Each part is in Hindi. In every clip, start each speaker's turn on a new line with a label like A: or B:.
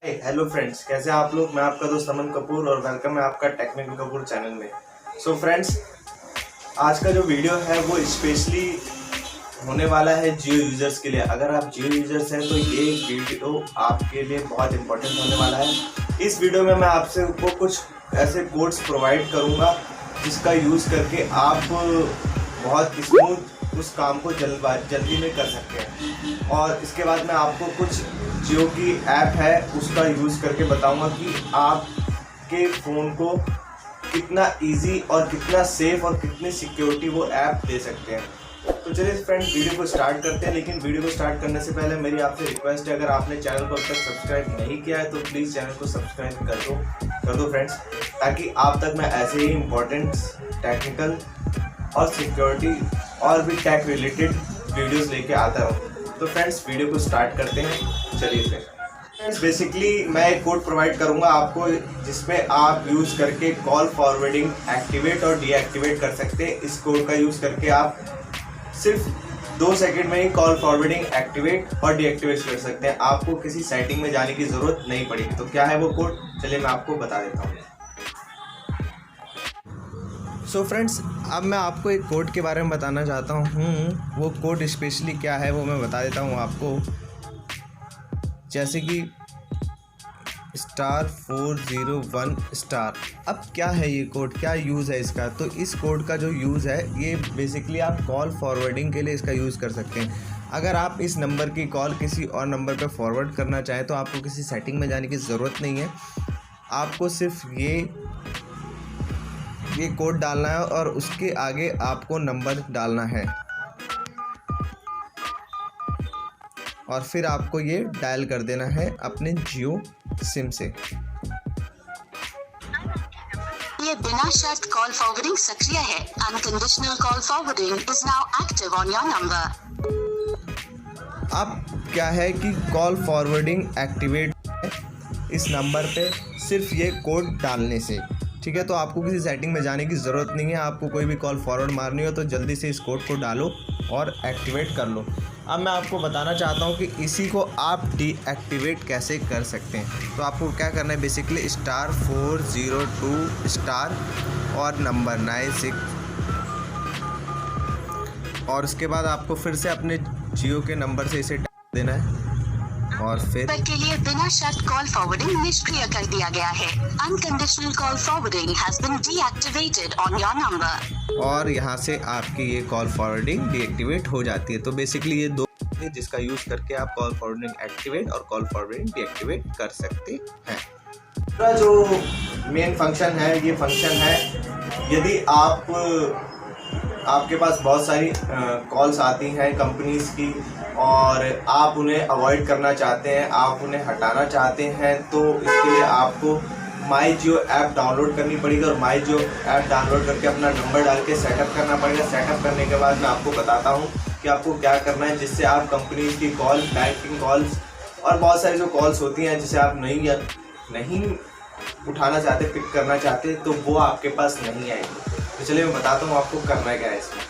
A: हेलो फ्रेंड्स, कैसे हैं आप लोग। मैं आपका दोस्त अमन कपूर और वेलकम है आपका टेक्निकल कपूर चैनल में। सो फ्रेंड्स, आज का जो वीडियो है वो स्पेशली होने वाला है जियो यूज़र्स के लिए। अगर आप जियो यूज़र्स हैं तो ये वीडियो आपके लिए बहुत इंपॉर्टेंट होने वाला है। इस वीडियो में मैं आपसे को कुछ ऐसे कोड्स प्रोवाइड करूँगा जिसका यूज़ करके आप बहुत स्मूथ उस काम को जल्दी में कर सकते हैं। और इसके बाद मैं आपको कुछ जियो की ऐप है उसका यूज़ करके बताऊंगा कि आपके फ़ोन को कितना इजी और कितना सेफ और कितनी सिक्योरिटी वो ऐप दे सकते हैं। तो चलिए फ्रेंड्स, वीडियो को स्टार्ट करते हैं। लेकिन वीडियो को स्टार्ट करने से पहले मेरी आपसे रिक्वेस्ट है, अगर आपने चैनल को अब तक सब्सक्राइब नहीं किया है तो प्लीज़ चैनल को सब्सक्राइब कर दो फ्रेंड्स, ताकि आप तक मैं ऐसे ही इम्पोर्टेंट टेक्निकल और सिक्योरिटी और भी टेक रिलेटेड वीडियोस लेके आता रहूँ। तो फ्रेंड्स, वीडियो को स्टार्ट करते हैं। चलिए फ्रेंड्स, बेसिकली मैं एक कोड प्रोवाइड करूंगा आपको जिसमें आप यूज़ करके कॉल फॉरवर्डिंग एक्टिवेट और डीएक्टिवेट कर सकते हैं। इस कोड का यूज़ करके आप सिर्फ 2 सेकंड में ही कॉल फॉरवर्डिंग एक्टिवेट और डीएक्टिवेट कर सकते हैं। आपको किसी सेटिंग में जाने की ज़रूरत नहीं पड़ेगी। तो क्या है वो कोड, चलिए मैं आपको बता देता हूँ। सो फ्रेंड्स, अब मैं आपको एक कोड के बारे में बताना चाहता हूँ। वो कोड स्पेशली क्या है वो मैं बता देता हूँ आपको। जैसे कि *401#। अब क्या है ये कोड, क्या यूज़ है इसका। तो इस कोड का जो यूज़ है ये बेसिकली आप कॉल फॉरवर्डिंग के लिए इसका यूज़ कर सकते हैं। अगर आप इस नंबर की कॉल किसी और नंबर पर फॉरवर्ड करना चाहें तो आपको किसी सेटिंग में जाने की ज़रूरत नहीं है। आपको सिर्फ ये कोड डालना है और उसके आगे आपको नंबर डालना है और फिर आपको ये डायल कर देना है अपने जियो सिम से।
B: ये बिना शर्त कॉल फॉरवर्डिंग सक्रिय है। Unconditional call forwarding is now active on your number.
A: अब क्या है कि कॉल फॉरवर्डिंग एक्टिवेट है इस नंबर पे सिर्फ ये कोड डालने से। ठीक है, तो आपको किसी सेटिंग में जाने की ज़रूरत नहीं है। आपको कोई भी कॉल फॉरवर्ड मारनी हो तो जल्दी से इस कोड को डालो और एक्टिवेट कर लो। अब मैं आपको बताना चाहता हूँ कि इसी को आप डीएक्टिवेट कैसे कर सकते हैं। तो आपको क्या करना है, बेसिकली *402* और नंबर 96 और उसके बाद आपको फिर से अपने जियो के नंबर से इसे देना है और फिर
B: के लिए बिना शर्त कॉल फॉरवर्डिंग निष्क्रिय कर दिया गया है। Unconditional call forwarding has been deactivated on your number. और
A: यहाँ से आपकी ये कॉल फॉरवर्डिंग डीएक्टिवेट हो जाती है। तो बेसिकली ये 2 है जिसका यूज़ करके आप कॉल फॉरवर्डिंग एक्टिवेट और कॉल फॉरवर्डिंग डीएक्टिवेट कर सकते हैं। दूसरा जो मेन फंक्शन है, ये फंक्शन है यदि आपके पास बहुत सारी कॉल्स आती हैं कंपनीज़ की और आप उन्हें अवॉइड करना चाहते हैं, आप उन्हें हटाना चाहते हैं, तो इसके लिए आपको माई जियो ऐप डाउनलोड करनी पड़ेगी और माई जियो ऐप डाउनलोड करके अपना नंबर डाल के सेटअप करना पड़ेगा। सेटअप करने के बाद मैं आपको बताता हूँ कि आपको क्या करना है, जिससे आप कंपनीज़ की कॉल, बैंकिंग कॉल्स और बहुत सारी जो कॉल्स होती हैं जिसे आप नहीं उठाना चाहते, पिक करना चाहते, तो वो आपके पास नहीं आएगी। तो चलिए मैं बताता हूँ आपको करना क्या है इसमें।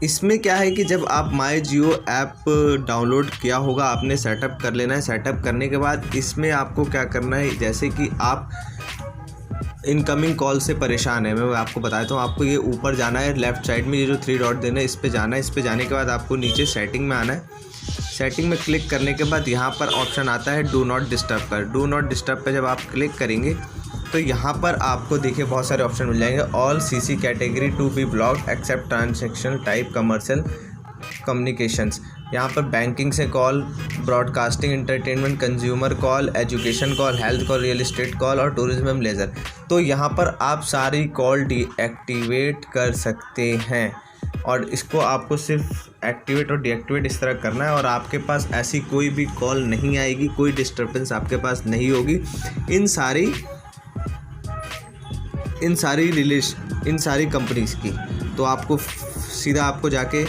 A: इसमें क्या है कि जब आप माई जियो ऐप डाउनलोड किया होगा आपने सेटअप कर लेना है। सेटअप करने के बाद इसमें आपको क्या करना है, जैसे कि आप इनकमिंग कॉल से परेशान है, मैं आपको बता देता हूँ। आपको ये ऊपर जाना है, लेफ़्ट साइड में ये जो 3 डॉट देना है इस पे जाना है। इस पे जाने के बाद आपको नीचे सेटिंग में आना है। सेटिंग में क्लिक करने के बाद यहाँ पर ऑप्शन आता है डू नॉट डिस्टर्ब कर। डू नॉट डिस्टर्ब पे जब आप क्लिक करेंगे तो यहाँ पर आपको देखिए बहुत सारे ऑप्शन मिल जाएंगे। All CC category to be blocked except transaction type commercial communications. यहाँ पर बैंकिंग से call, broadcasting, entertainment, consumer call, education call, health call, real estate call और टूरिज्म एंड लेजर। तो यहाँ पर आप सारी कॉल डीएक्टिवेट कर सकते हैं और इसको आपको सिर्फ एक्टिवेट और डीएक्टिवेट इस तरह करना है और आपके पास ऐसी कोई भी कॉल नहीं आएगी, कोई डिस्टर्बेंस आपके पास नहीं होगी इन सारी कंपनीज़ की। तो आपको सीधा आपको जाके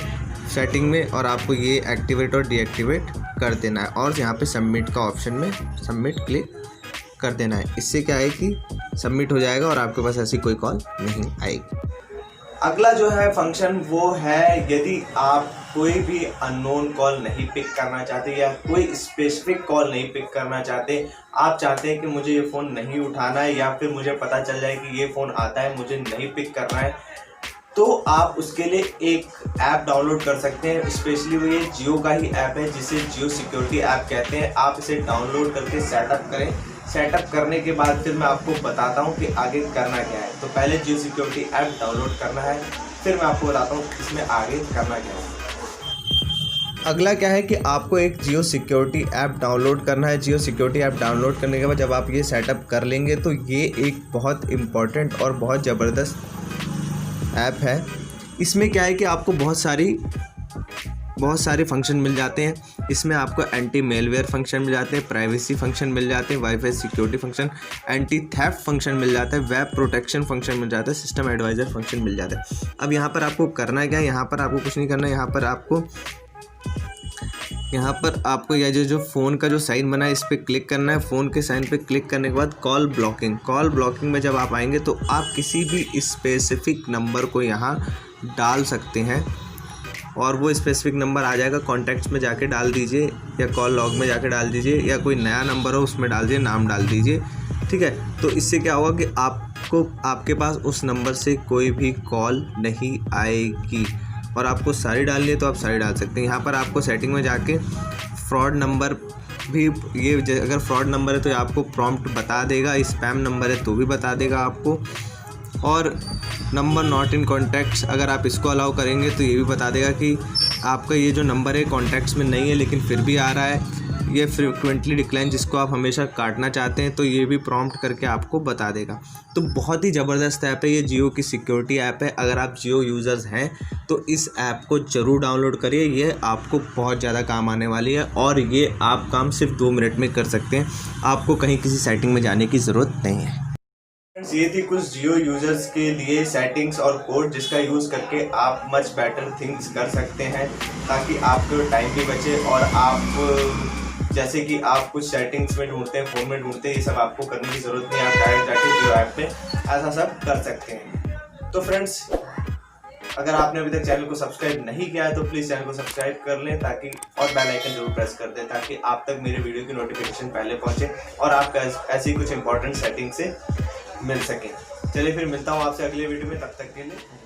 A: सेटिंग में और आपको ये एक्टिवेट और डीएक्टिवेट कर देना है और यहाँ पे सबमिट का ऑप्शन में सबमिट क्लिक कर देना है। इससे क्या है कि सबमिट हो जाएगा और आपके पास ऐसी कोई कॉल नहीं आएगी। अगला जो है फंक्शन वो है, यदि आप कोई भी अननोन कॉल नहीं पिक करना चाहते या कोई स्पेसिफिक कॉल नहीं पिक करना चाहते, आप चाहते हैं कि मुझे ये फ़ोन नहीं उठाना है या फिर मुझे पता चल जाए कि ये फ़ोन आता है, मुझे नहीं पिक करना है, तो आप उसके लिए एक ऐप डाउनलोड कर सकते हैं। स्पेशली वो ये जियो का ही ऐप है जिसे जियो सिक्योरिटी ऐप कहते हैं। आप इसे डाउनलोड करके सेटअप करें। सेटअप करने के बाद फिर मैं आपको बताता हूँ कि आगे करना क्या है। तो पहले जियो सिक्योरिटी ऐप डाउनलोड करना है, फिर मैं आपको बताता हूँ इसमें आगे करना क्या है। अगला क्या है कि आपको एक जियो सिक्योरिटी ऐप डाउनलोड करना है। जियो सिक्योरिटी ऐप डाउनलोड करने के बाद जब आप ये सेटअप कर लेंगे तो ये एक बहुत इम्पॉर्टेंट और बहुत ज़बरदस्त ऐप है। इसमें क्या है कि आपको बहुत सारे फंक्शन मिल जाते हैं। इसमें आपको एंटी मेलवेयर फंक्शन मिल जाते हैं, प्राइवेसी फंक्शन मिल जाते हैं, wifi security function, anti theft function मिल जाता है, वेब प्रोटेक्शन फंक्शन मिल जाता है, सिस्टम एडवाइज़र फंक्शन मिल जाता है। अब यहाँ पर आपको करना क्या है, यहाँ पर आपको कुछ नहीं करना है। यहाँ पर आपको यह जो फ़ोन का जो साइन बना है इस पर क्लिक करना है। फ़ोन के साइन पे क्लिक करने के बाद कॉल ब्लॉकिंग में जब आप आएंगे तो आप किसी भी स्पेसिफिक नंबर को यहाँ डाल सकते हैं और वो स्पेसिफिक नंबर आ जाएगा। कॉन्टैक्ट्स में जाके डाल दीजिए या कॉल लॉग में जाके डाल दीजिए या कोई नया नंबर हो उसमें डाल दीजिए, नाम डाल दीजिए, ठीक है। तो इससे क्या होगा कि आपके पास उस नंबर से कोई भी कॉल नहीं आएगी। और आपको सारी डालनी है तो आप सारी डाल सकते हैं। यहाँ पर आपको सेटिंग में जाके फ्रॉड नंबर भी, ये अगर फ्रॉड नंबर है तो आपको प्रॉम्प्ट बता देगा, स्पैम नंबर है तो भी बता देगा आपको, और नंबर नॉट इन कॉन्टैक्ट्स अगर आप इसको अलाउ करेंगे तो ये भी बता देगा कि आपका ये जो नंबर है कॉन्टैक्ट्स में नहीं है लेकिन फिर भी आ रहा है। ये फ्रीक्वेंटली डिक्लाइन जिसको आप हमेशा काटना चाहते हैं तो ये भी प्रॉम्प्ट करके आपको बता देगा। तो बहुत ही ज़बरदस्त ऐप है ये, जियो की सिक्योरिटी ऐप है। अगर आप जियो यूज़र्स हैं तो इस ऐप को ज़रूर डाउनलोड करिए, ये आपको बहुत ज़्यादा काम आने वाली है और ये आप काम सिर्फ 2 मिनट में कर सकते हैं। आपको कहीं किसी सेटिंग में जाने की ज़रूरत नहीं है। ये थी कुछ जियो यूज़र्स के लिए सेटिंग्स और कोड जिसका यूज़ करके आप मच बेटर थिंग्स कर सकते हैं ताकि आपको टाइम भी बचे और आप जैसे कि आप कुछ सेटिंग्स में ढूंढते हैं, फ़ोन में ढूंढते हैं, ये सब आपको करने की ज़रूरत नहीं है। आप डायरेक्ट जाके जियो ऐप पे ऐसा सब कर सकते हैं। तो फ्रेंड्स, अगर आपने अभी तक चैनल को सब्सक्राइब नहीं किया है तो प्लीज़ चैनल को सब्सक्राइब कर लें ताकि, और बेल आइकन जरूर प्रेस कर दें ताकि आप तक मेरे वीडियो की नोटिफिकेशन पहले पहुंचे और आपका ऐसी कुछ इंपॉर्टेंट सेटिंग से मिल सके। चलिए फिर मिलता हूँ आपसे अगले वीडियो में, तब तक के लिए।